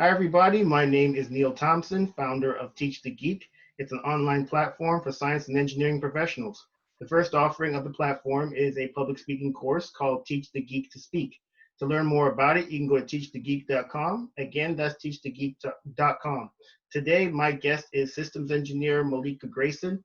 Hi, everybody. My name is Neil Thompson, founder of Teach the Geek. It's an online platform for science and engineering professionals. The first offering of the platform is a public speaking course called Teach the Geek to Speak. To learn more about it, you can go to teachthegeek.com. Again, that's teachthegeek.com. Today, my guest is systems engineer Malika Grayson.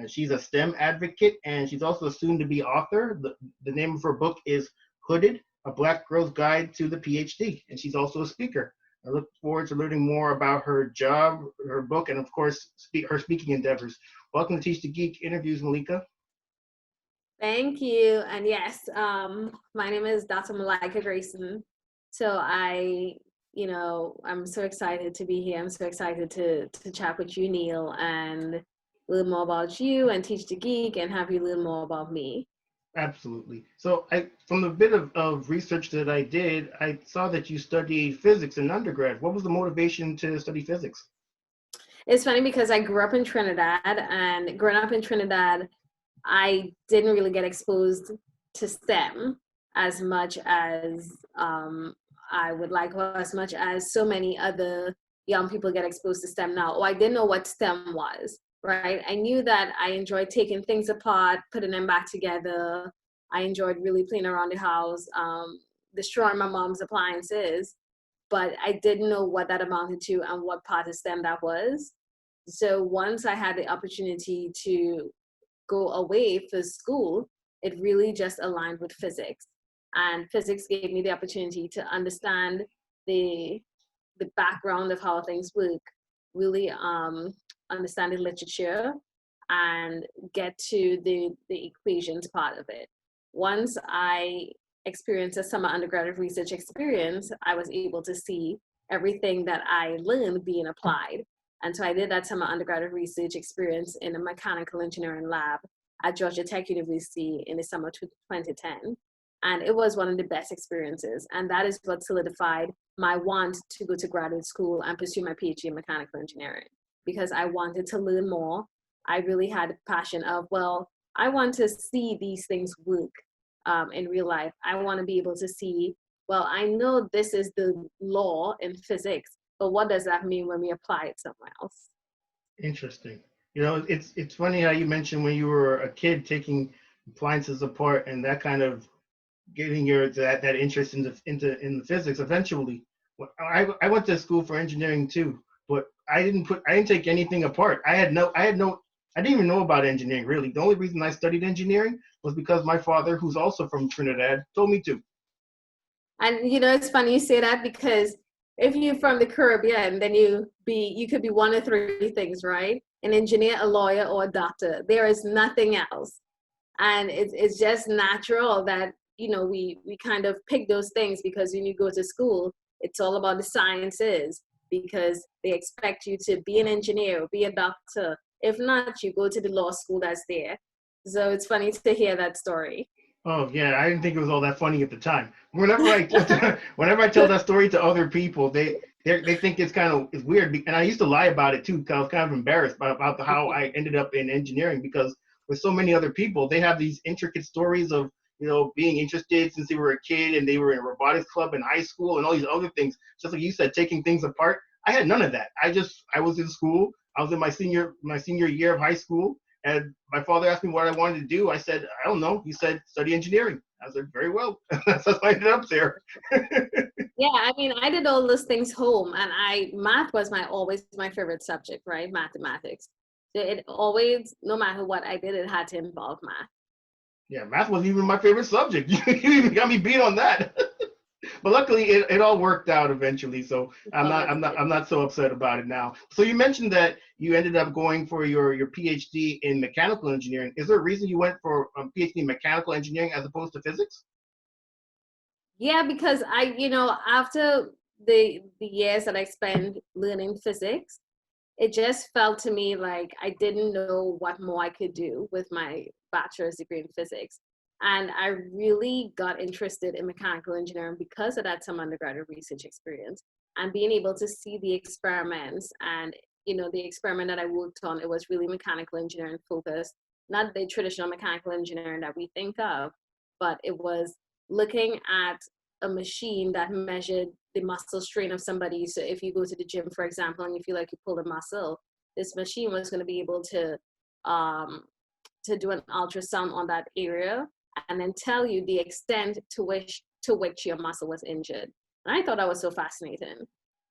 She's a STEM advocate, and she's also a soon-to-be author. The name of her book is Hooded, A Black Girl's Guide to the PhD, and she's also a speaker. I look forward to learning more about her job, her book, and of course, her speaking endeavors. Welcome to Teach the Geek Interviews, Malika. Thank you. And yes, my name is Dr. Malika Grayson. So I'm so excited to be here. I'm so excited to chat with you, Neil, and learn more about you and Teach the Geek and have you learn more about me. Absolutely. So from the bit of research that I did, I saw that you studied physics in undergrad. What was the motivation to study physics? It's funny because I grew up in Trinidad, and growing up in Trinidad, I didn't really get exposed to STEM as much as I would like, or as much as so many other young people get exposed to STEM now. Or I didn't know what STEM was, right? I knew that I enjoyed taking things apart, putting them back together. I enjoyed really playing around the house, destroying my mom's appliances, but I didn't know what that amounted to and what part of STEM that was. So once I had the opportunity to go away for school, it really just aligned with physics. And physics gave me the opportunity to understand the background of how things work, really understand the literature and get to the equations part of it. Once I experienced a summer undergraduate research experience, I was able to see everything that I learned being applied. And so I did that summer undergraduate research experience in a mechanical engineering lab at Georgia Tech University in the summer of 2010. And it was one of the best experiences. And that is what solidified my want to go to graduate school and pursue my PhD in mechanical engineering, because I wanted to learn more. I really had a passion of, well, I want to see these things work in real life. I want to be able to see, well, I know this is the law in physics, but what does that mean when we apply it somewhere else? Interesting. It's funny how you mentioned when you were a kid taking appliances apart and that kind of getting that interest in the physics. Eventually, I went to school for engineering too, but I didn't take anything apart. I didn't even know about engineering really. The only reason I studied engineering was because my father, who's also from Trinidad, told me to. And it's funny you say that, because if you're from the Caribbean, then you could be one of three things, right? An engineer, a lawyer, or a doctor. There is nothing else. And it's just natural that, we kind of pick those things, because when you go to school, it's all about the sciences, because they expect you to be an engineer or be a doctor. If not, you go to the law school that's there. So it's funny to hear that story. Oh yeah, I didn't think it was all that funny at the time. Whenever I tell that story to other people, they think it's weird, and I used to lie about it too, because I was kind of embarrassed about how I ended up in engineering, because with so many other people, they have these intricate stories of being interested since they were a kid, and they were in a robotics club in high school and all these other things. Just like you said, taking things apart. I had none of that. I was in school. I was in my senior year of high school. And my father asked me what I wanted to do. I said, I don't know. He said, study engineering. I said, very well. That's how I ended up there. Yeah, I mean, I did all those things home, and math was always my favorite subject, right? Mathematics. So it always, no matter what I did, it had to involve math. Yeah, math wasn't even my favorite subject. You even got me beat on that. But luckily, it all worked out eventually. So I'm not so upset about it now. So you mentioned that you ended up going for your PhD in mechanical engineering. Is there a reason you went for a PhD in mechanical engineering as opposed to physics? Yeah, because after the years that I spent learning physics, it just felt to me like I didn't know what more I could do with my bachelor's degree in physics. And I really got interested in mechanical engineering because of that some undergraduate research experience and being able to see the experiments. And the experiment that I worked on, it was really mechanical engineering focused, not the traditional mechanical engineering that we think of, but it was looking at a machine that measured the muscle strain of somebody. So if you go to the gym, for example, and you feel like you pulled a muscle, this machine was going to be able um, to do an ultrasound on that area and then tell you the extent to which your muscle was injured. And I thought that was so fascinating.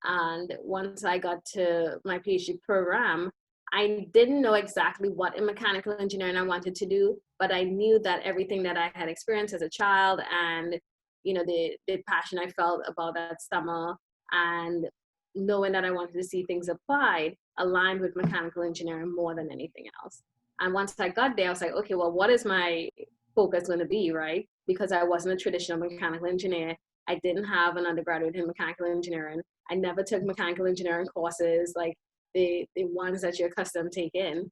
And once I got to my PhD program, I didn't know exactly what in mechanical engineering I wanted to do, but I knew that everything that I had experienced as a child and the passion I felt about that summer and knowing that I wanted to see things applied aligned with mechanical engineering more than anything else. And once I got there, I was like, okay, well, what is my focus going to be, right? Because I wasn't a traditional mechanical engineer. I didn't have an undergraduate in mechanical engineering. I never took mechanical engineering courses like the ones that you're accustomed to taking.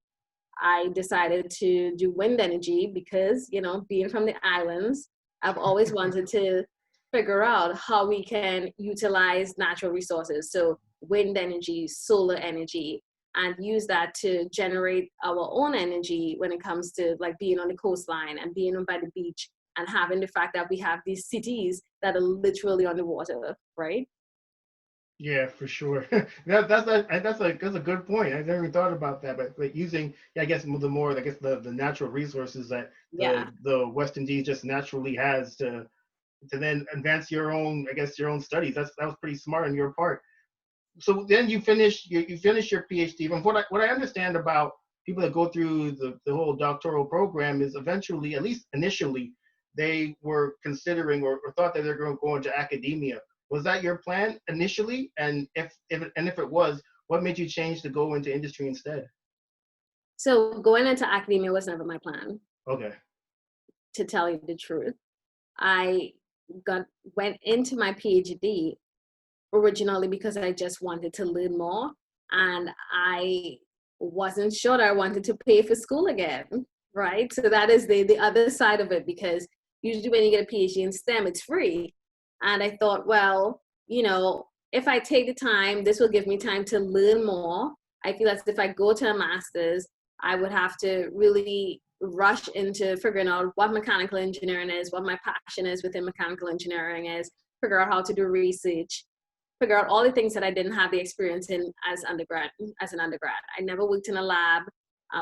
I decided to do wind energy because, being from the islands, I've always wanted to figure out how we can utilize natural resources. So wind energy, solar energy, and use that to generate our own energy when it comes to like being on the coastline and being by the beach and having the fact that we have these cities that are literally on the water, right? Yeah, for sure. That's a good point. I never even thought about that. But like using, yeah, I guess the natural resources that Yeah. the West Indies just naturally has to then advance your own studies. That was pretty smart on your part. So then you finish your PhD. And what I understand about people that go through the whole doctoral program is eventually, at least initially, they were considering or thought that they're going to go into academia. Was that your plan initially? And if it was, what made you change to go into industry instead? So going into academia was never my plan, Okay. to tell you the truth. I got went into my PhD originally because I just wanted to learn more, and I wasn't sure that I wanted to pay for school again, right? So that is the other side of it, because usually when you get a PhD in STEM, it's free. And I thought, well, if I take the time, this will give me time to learn more. I feel as if I go to a master's, I would have to really rush into figuring out what mechanical engineering is, what my passion is within mechanical engineering is, figure out how to do research, figure out all the things that I didn't have the experience in as an undergrad. I never worked in a lab.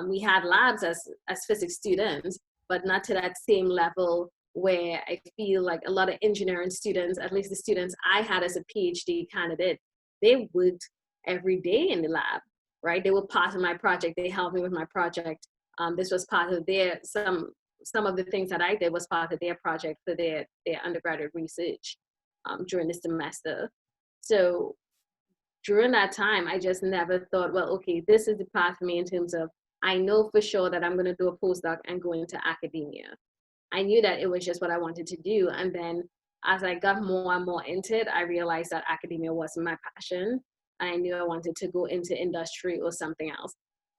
We had labs as physics students, but not to that same level where I feel like a lot of engineering students, at least the students I had as a PhD candidate, they worked every day in the lab, right? They were part of my project. They helped me with my project. This was part of some of the things that I did was part of their project for their undergraduate research during the semester. So during that time, I just never thought, well, okay, this is the path for me in terms of I know for sure that I'm going to do a postdoc and go into academia. I knew that it was just what I wanted to do. And then as I got more and more into it, I realized that academia wasn't my passion. I knew I wanted to go into industry or something else.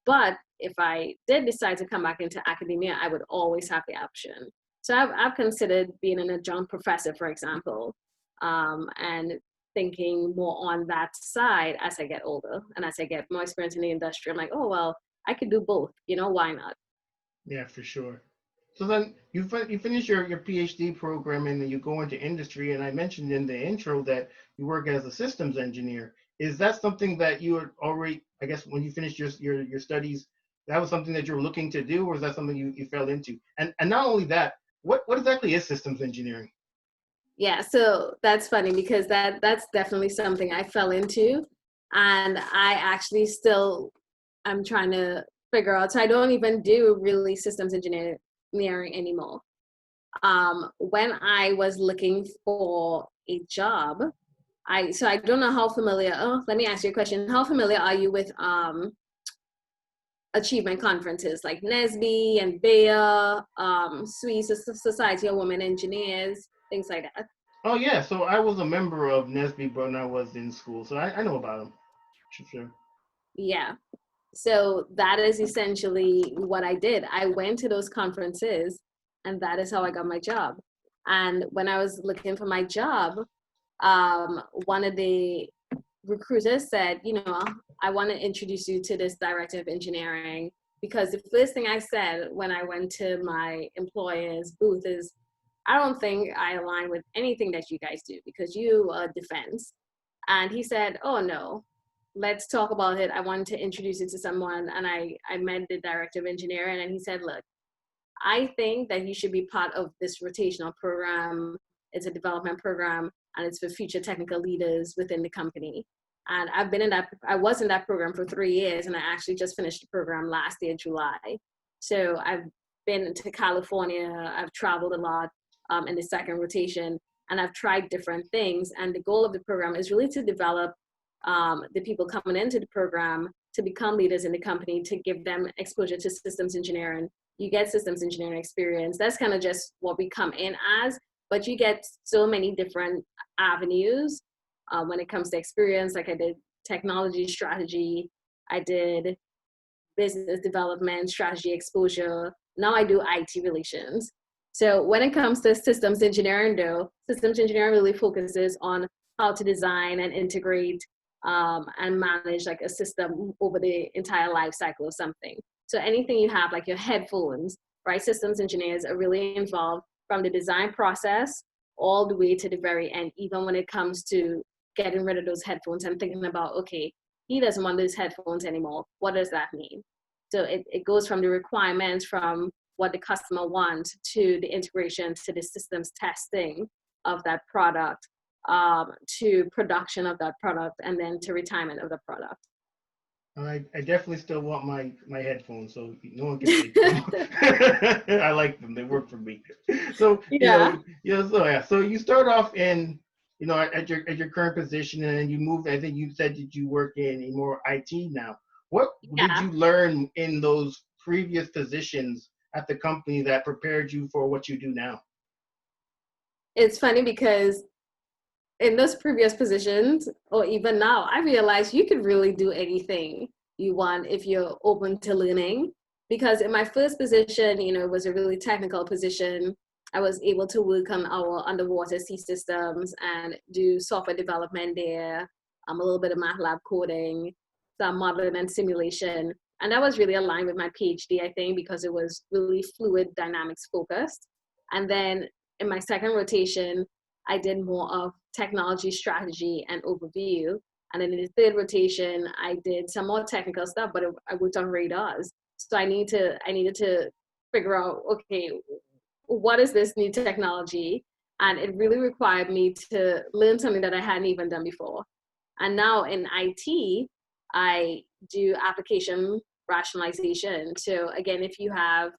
But if I did decide to come back into academia, I would always have the option. So I've considered being an adjunct professor, for example, and thinking more on that side as I get older and as I get more experience in the industry. I'm like, oh, well, I could do both. Why not? Yeah, for sure. So then you finish your PhD program and then you go into industry. And I mentioned in the intro that you work as a systems engineer. Is that something that you had already, I guess, when you finished your studies, that was something that you were looking to do, or is that something you fell into? And not only that, what exactly is systems engineering? Yeah, so that's funny because that's definitely something I fell into, and I actually still I'm trying to figure out. So I don't even do really systems engineering anymore. When I was looking for a job, I don't know how familiar. Oh, let me ask you a question. How familiar are you with achievement conferences like NSBE and BEA, Swiss Society of Women Engineers, things like that? Oh yeah, so I was a member of NSBE when I was in school, so I know about them. Sure. Yeah. So that is essentially what I did. I went to those conferences, and that is how I got my job. And when I was looking for my job, one of the recruiters said, I want to introduce you to this director of engineering, because the first thing I said when I went to my employer's booth is, I don't think I align with anything that you guys do because you are defense. And he said, oh no, let's talk about it. I wanted to introduce you to someone. And I met the director of engineering, and he said, look, I think that you should be part of this rotational program. It's a development program, and it's for future technical leaders within the company. And I was in that program for 3 years, and I actually just finished the program last year, July. So I've been to California, I've traveled a lot in the second rotation, and I've tried different things. And the goal of the program is really to develop the people coming into the program to become leaders in the company, to give them exposure to systems engineering. You get systems engineering experience. That's kind of just what we come in as, but you get so many different avenues when it comes to experience. Like I did technology strategy, I did business development, strategy exposure. Now I do IT relations. So when it comes to systems engineering though, systems engineering really focuses on how to design and integrate and manage like a system over the entire life cycle of something. So anything you have, like your headphones, right? Systems engineers are really involved from the design process all the way to the very end, even when it comes to getting rid of those headphones and thinking about, okay, he doesn't want those headphones anymore. What does that mean? So it goes from the requirements, from what the customer wants, to the integration, to the systems testing of that product, to production of that product, and then to retirement of the product. I definitely still want my headphones, so no one can take them. I like them; they work for me. So Yeah. so you start off in at your current position, and then you move. I think you said that you work in more IT now. What did Yeah. you learn in those previous positions at the company that prepared you for what you do now? It's funny because in those previous positions, or even now, I realized you could really do anything you want if you're open to learning. Because in my first position, it was a really technical position. I was able to work on our underwater sea systems and do software development there, a little bit of MATLAB coding, some modeling and simulation. And that was really aligned with my PhD, I think, because it was really fluid dynamics focused. And then in my second rotation, I did more of technology strategy and overview. And then in the third rotation, I did some more technical stuff, but I worked on radars. So I needed to figure out, okay, what is this new technology? And it really required me to learn something that I hadn't even done before. And now in IT, I do application rationalization. So again, if you have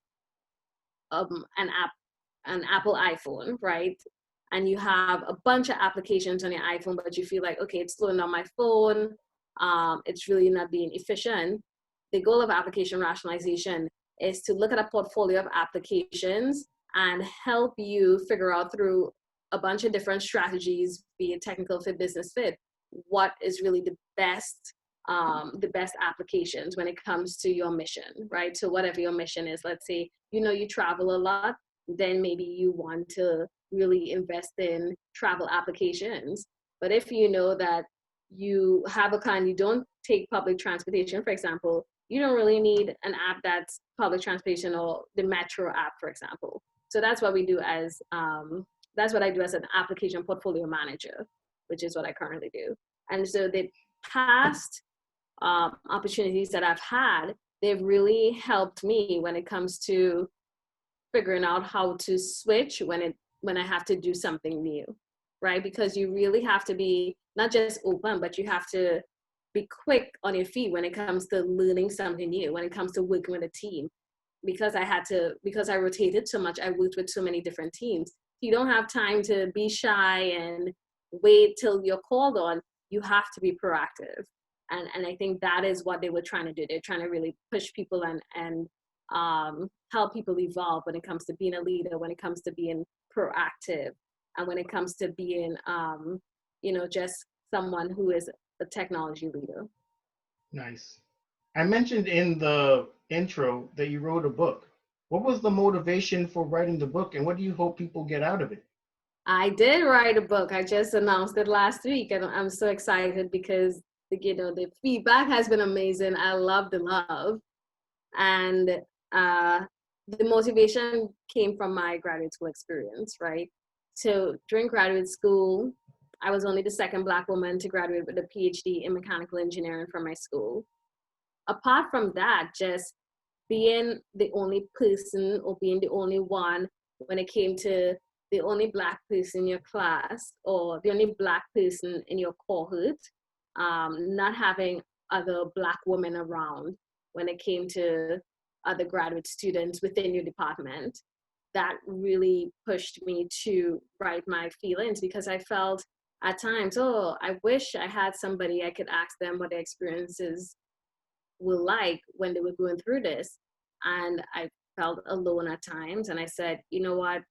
an Apple iPhone, right? And you have a bunch of applications on your iPhone, but you feel like, okay, it's slowing down my phone. It's really not being efficient. The goal of application rationalization is to look at a portfolio of applications and help you figure out through a bunch of different strategies, be it technical fit, business fit, what is really the best applications when it comes to your mission, right? So whatever your mission is, let's say, you travel a lot, then maybe you want to really invest in travel applications. But if you know that you have you don't take public transportation, for example, you don't really need an app that's public transportation or the metro app, for example. So that's what we do that's what I do as an application portfolio manager, which is what I currently do. And so the past opportunities that I've had, they've really helped me when it comes to figuring out how to switch when I have to do something new, right? Because you really have to be not just open, but you have to be quick on your feet when it comes to learning something new, when it comes to working with a team. Because I rotated so much, I worked with so many different teams. You don't have time to be shy and wait till you're called on. You have to be proactive. And I think that is what they were trying to do. They're trying to really push people and help people evolve when it comes to being a leader, when it comes to being proactive, and when it comes to being, just someone who is a technology leader. Nice. I mentioned in the intro that you wrote a book. What was the motivation for writing the book, and what do you hope people get out of it? I did write a book. I just announced it last week, and I'm so excited because the feedback has been amazing. I love the love, and the motivation came from my graduate school experience, right? So during graduate school, I was only the second Black woman to graduate with a PhD in mechanical engineering from my school. Apart from that, just being the only person or being the only one when it came to the only Black person in your class or the only Black person in your cohort, not having other Black women around when it came to other graduate students within your department, that really pushed me to write my feelings, because I felt at times, oh, I wish I had somebody I could ask them what their experiences were like when they were going through this. And I felt alone at times. And I said, you know what?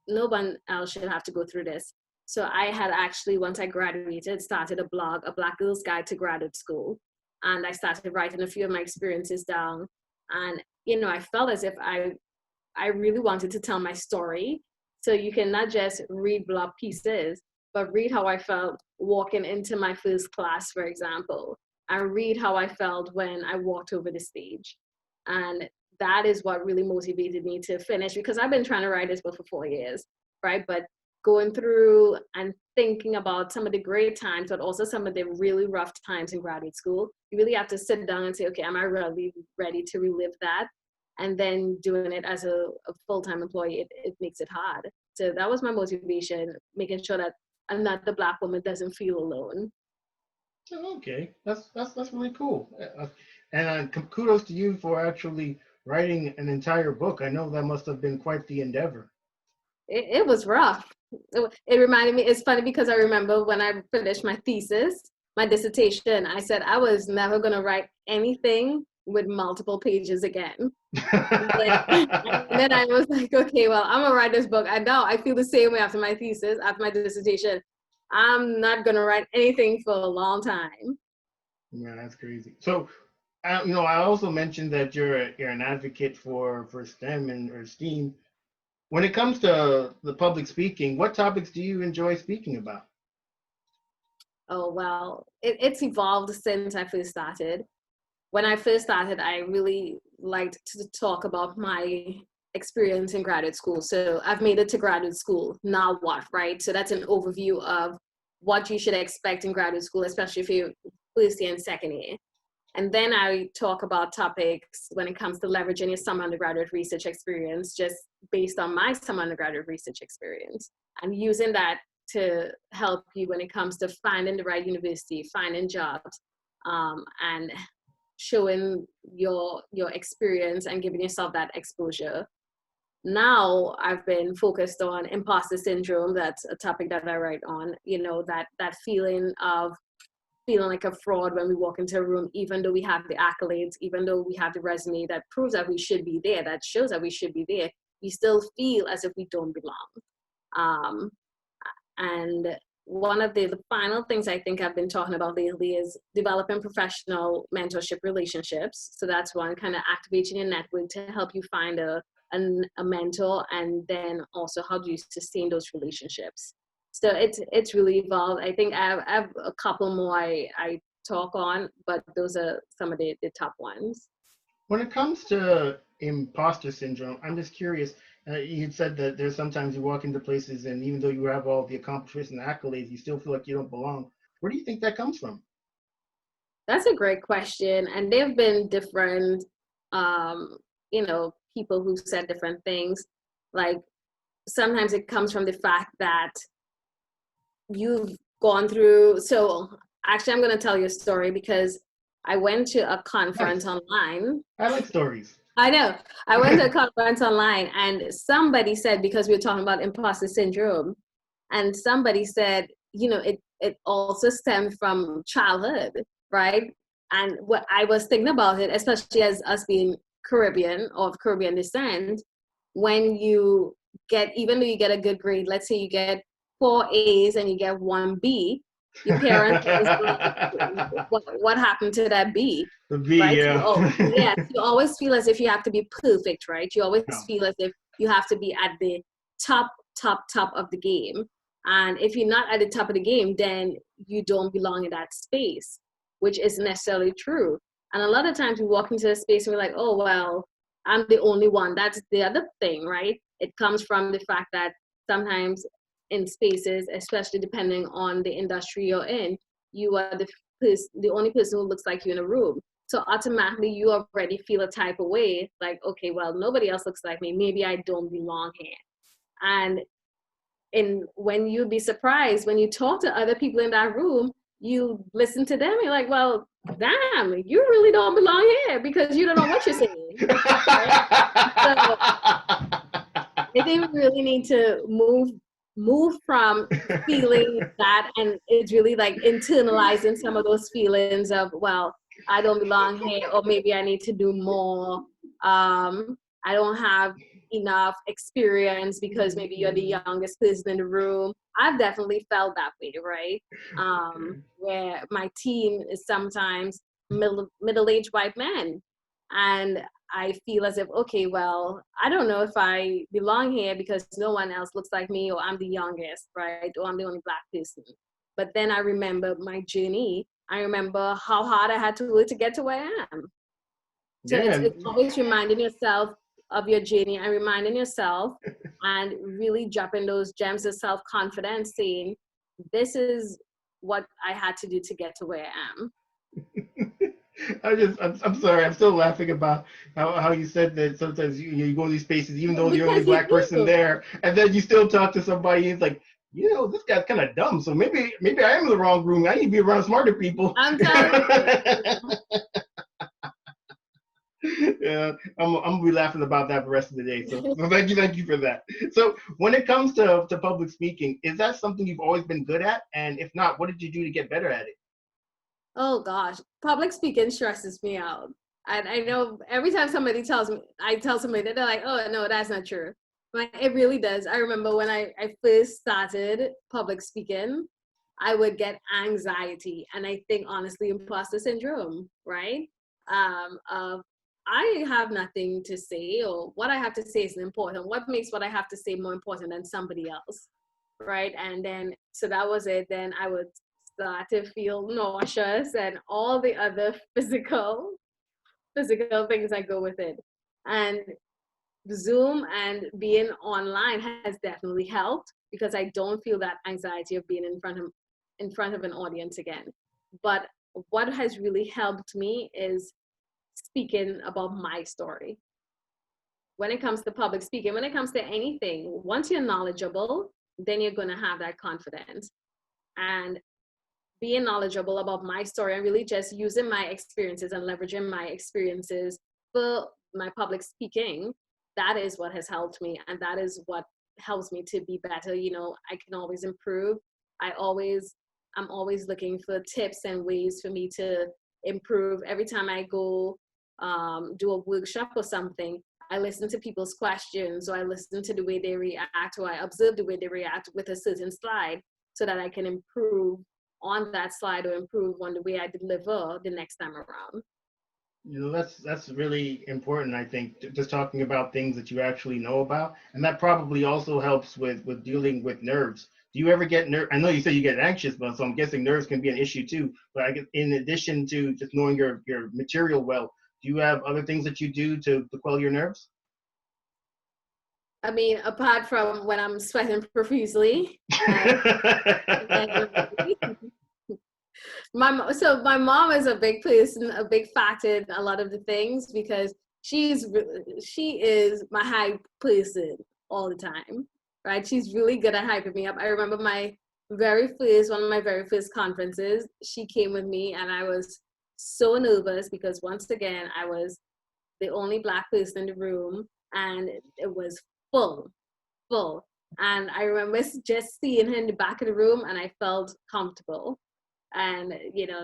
No one else should have to go through this. So I had actually, once I graduated, started a blog, A Black Girl's Guide to Graduate School. And I started writing a few of my experiences down. And, you know, I felt as if I really wanted to tell my story. So you can not just read blog pieces, but read how I felt walking into my first class, for example, and read how I felt when I walked over the stage. And that is what really motivated me to finish, because I've been trying to write this book for 4 years, right? But going through and thinking about some of the great times, but also some of the really rough times in graduate school, you really have to sit down and say, okay, am I really ready to relive that? And then doing it as a full-time employee, it makes it hard. So that was my motivation, making sure that another Black woman doesn't feel alone. Okay, that's really cool. And kudos to you for actually writing an entire book. I know that must have been quite the endeavor. It was rough. It reminded me, it's funny because I remember when I finished my thesis, my dissertation, I said I was never going to write anything with multiple pages again. And then I was like, okay, well, I'm gonna write this book. I know I feel the same way after my thesis, after my dissertation. I'm not gonna write anything for a long time. Yeah, that's crazy. So, I also mentioned that you're an advocate for STEM and or STEAM. When it comes to the public speaking, what topics do you enjoy speaking about? Oh well, it's evolved since I first started. When I first started, I really liked to talk about my experience in graduate school. So I've made it to graduate school. Now what, right? So that's an overview of what you should expect in graduate school, especially if you're first year and second year. And then I talk about topics when it comes to leveraging your summer undergraduate research experience, just based on my summer undergraduate research experience, and using that to help you when it comes to finding the right university, finding jobs, and showing your experience and giving yourself that exposure. Now I've been focused on imposter syndrome. That's a topic that I write on. You know, that feeling of feeling like a fraud when we walk into a room, even though we have the accolades, even though we have the resume that proves that we should be there, that shows that we should be there, we still feel as if we don't belong. Um, and one of the final things I think I've been talking about lately is developing professional mentorship relationships. So that's one, kind of activating your network to help you find a mentor, and then also how do you sustain those relationships. So it's really evolved. I think I have a couple more I talk on, but those are some of the top ones. When it comes to imposter syndrome, I'm just curious. You said that there's sometimes you walk into places and even though you have all the accomplishments and accolades, you still feel like you don't belong. Where do you think that comes from? That's a great question. And there have been different, people who said different things. Like sometimes it comes from the fact that you've gone through. So actually, I'm going to tell you a story because I went to a conference Nice. online. I like stories. I know. I went to a conference online and somebody said, because we were talking about imposter syndrome, and somebody said, it also stemmed from childhood, right? And what I was thinking about it, especially as us being Caribbean or of Caribbean descent, when you get, even though you get a good grade, let's say you get 4 A's and you get 1B, your parents always like, what happened to that B? The B, Right? yeah. Yes, you always feel as if you have to be perfect, right? You always No. feel as if you have to be at the top of the game. And if you're not at the top of the game, then you don't belong in that space, which isn't necessarily true. And a lot of times we walk into a space and we're like, oh, well, I'm the only one. That's the other thing, right? It comes from the fact that sometimes in spaces, especially depending on the industry you're in, you are the only person who looks like you in a room. So automatically you already feel a type of way, like, okay, well, nobody else looks like me. Maybe I don't belong here. And when you'd be surprised when you talk to other people in that room, you listen to them, you're like, well, damn, you really don't belong here because you don't know what you're saying. Right? So I think we really need to move from feeling that, and it's really like internalizing some of those feelings of, well, I don't belong here, or maybe I need to do more. I don't have enough experience because maybe you're the youngest person in the room. I've definitely felt that way, right? Where my team is sometimes middle-aged white men, and I feel as if, okay, well, I don't know if I belong here because no one else looks like me, or I'm the youngest, right? Or I'm the only Black person. But then I remember my journey. I remember how hard I had to work to get to where I am. So Yeah. it's always reminding yourself of your journey and reminding yourself and really dropping those gems of self-confidence, saying, this is what I had to do to get to where I am. I'm sorry. I'm still laughing about how you said that sometimes you go to these spaces, even though you're the only Because you Black person do. there, and then you still talk to somebody. It's like, this guy's kind of dumb. So maybe I am in the wrong room. I need to be around smarter people. I'm telling you. Yeah, I'm gonna be laughing about that the rest of the day. So thank you for that. So when it comes to public speaking, is that something you've always been good at? And if not, what did you do to get better at it? Oh gosh, public speaking stresses me out. And I know every time somebody tells me, I tell somebody that, they're like, oh no, that's not true. But it really does. I remember when I first started public speaking, I would get anxiety, and I think honestly imposter syndrome, right? Of I have nothing to say, or what I have to say isn't important. What makes what I have to say more important than somebody else, right? And then so that was it. Then I would start to feel nauseous and all the other physical things that go with it. And Zoom and being online has definitely helped because I don't feel that anxiety of being in front of an audience again. But what has really helped me is speaking about my story. When it comes to public speaking, when it comes to anything, once you're knowledgeable, then you're going to have that confidence. And being knowledgeable about my story and really just using my experiences and leveraging my experiences for my public speaking, that is what has helped me, and that is what helps me to be better. I can always improve. I'm always looking for tips and ways for me to improve. Every time I go do a workshop or something, I listen to people's questions, or I listen to the way they react, or I observe the way they react with a certain slide, so that I can improve on that slide or improve on the way I deliver the next time around. That's really important. I think just talking about things that you actually know about, and that probably also helps with dealing with nerves. Do you ever get I know you said you get anxious, but so I'm guessing nerves can be an issue too. But I guess in addition to just knowing your material well, do you have other things that you do to quell your nerves? I mean, apart from when I'm sweating profusely, and my mom is a big person, a big factor in a lot of the things because she is my hype person all the time, right? She's really good at hyping me up. I remember one of my very first conferences, she came with me, and I was so nervous because once again I was the only Black person in the room, and it was full, full. And I remember just seeing her in the back of the room, and I felt comfortable. And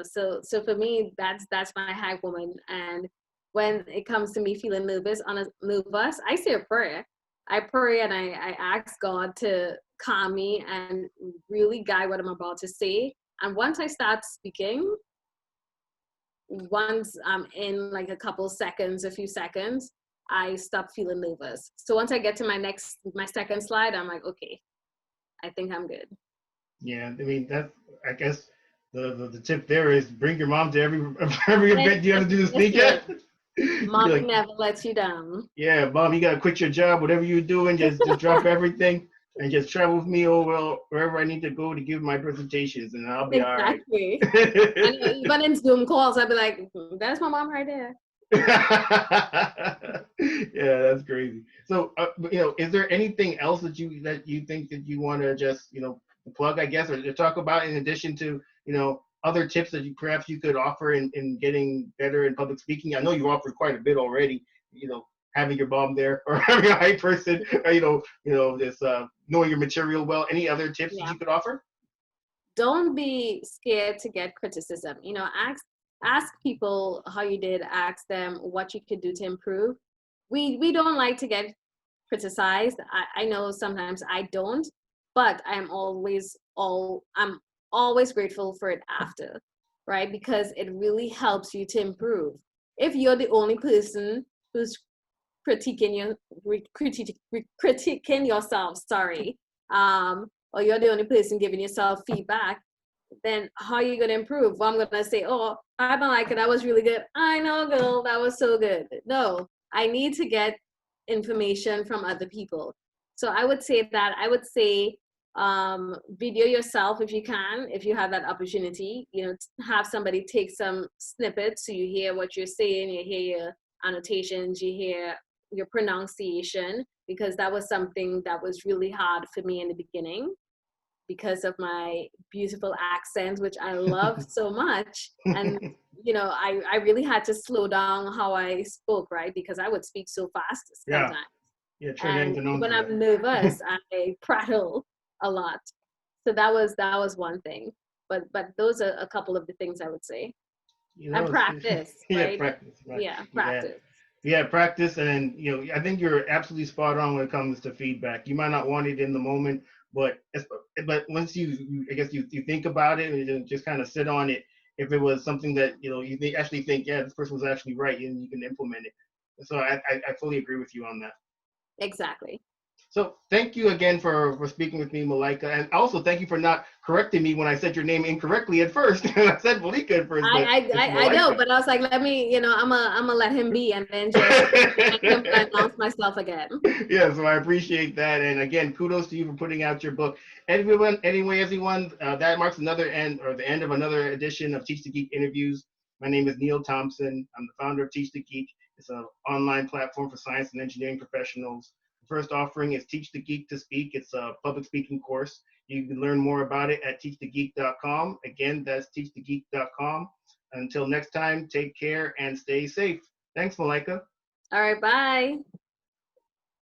so for me, that's my hype woman. And when it comes to me feeling nervous, I say a prayer. I pray and I ask God to calm me and really guide what I'm about to say. And once I start speaking, once I'm in like a few seconds, I stop feeling nervous. So once I get to my second slide, I'm like, okay, I think I'm good. Yeah, I mean I guess the tip there is bring your mom to every every event you have to do to speak at. You're Mommy like, never lets you down. yeah, mom, you gotta quit your job, whatever you're doing, just drop everything and just travel with me over wherever I need to go to give my presentations, and I'll be all right. Exactly. I know, even in Zoom calls, I'd be like, "That's my mom right there." Yeah, that's crazy. So, is there anything else that you think that you want to just plug, I guess, or to talk about in addition to other tips that you perhaps you could offer in getting better in public speaking? I know you offered quite a bit already. Having your mom there or having a hype person, or, this knowing your material well. Any other tips that Yeah. you could offer? Don't be scared to get criticism. Ask people how you did. Ask them what you could do to improve. We don't like to get criticized. I know sometimes I don't, but I'm always grateful for it after, right? Because it really helps you to improve. If you're the only person who's critiquing yourself, sorry, or you're the only person giving yourself feedback, then how are you gonna improve? Well, I'm gonna say, oh, I don't like it, that was really good. I know, girl, that was so good. No, I need to get information from other people. So I would say that. I would say video yourself if you can, if you have that opportunity. Have somebody take some snippets so you hear what you're saying, you hear your annotations, you hear your pronunciation, because that was something that was really hard for me in the beginning because of my beautiful accent, which I love so much. And I really had to slow down how I spoke, right? Because I would speak so fast Yeah, sometimes. yeah, Trinidad And and known when for I'm that. nervous, I prattle a lot. So that was one thing. But those are a couple of the things I would say. And It's practice, yeah, right? practice, right? Yeah, Yeah, practice. yeah, practice, and I think you're absolutely spot on when it comes to feedback. You might not want it in the moment, but once I guess you think about it and you just kind of sit on it. If it was something that actually think, yeah, this person was actually right, and you can implement it. So I fully agree with you on that. Exactly. So thank you again for speaking with me, Malika, and also thank you for not correcting me when I said your name incorrectly at first. I said Malika at first, but it's I know, Malika. but I was like, let me, I'm gonna let him be, and then just thank him when I announce myself again. Yeah, so I appreciate that, and again, kudos to you for putting out your book. Everyone, that marks the end of another edition of Teach the Geek interviews. My name is Neil Thompson. I'm the founder of Teach the Geek. It's an online platform for science and engineering professionals. The first offering is Teach the Geek to Speak. It's a public speaking course. You can learn more about it at teachthegeek.com. Again, that's teachthegeek.com. Until next time, take care and stay safe. Thanks, Malika. All right, bye.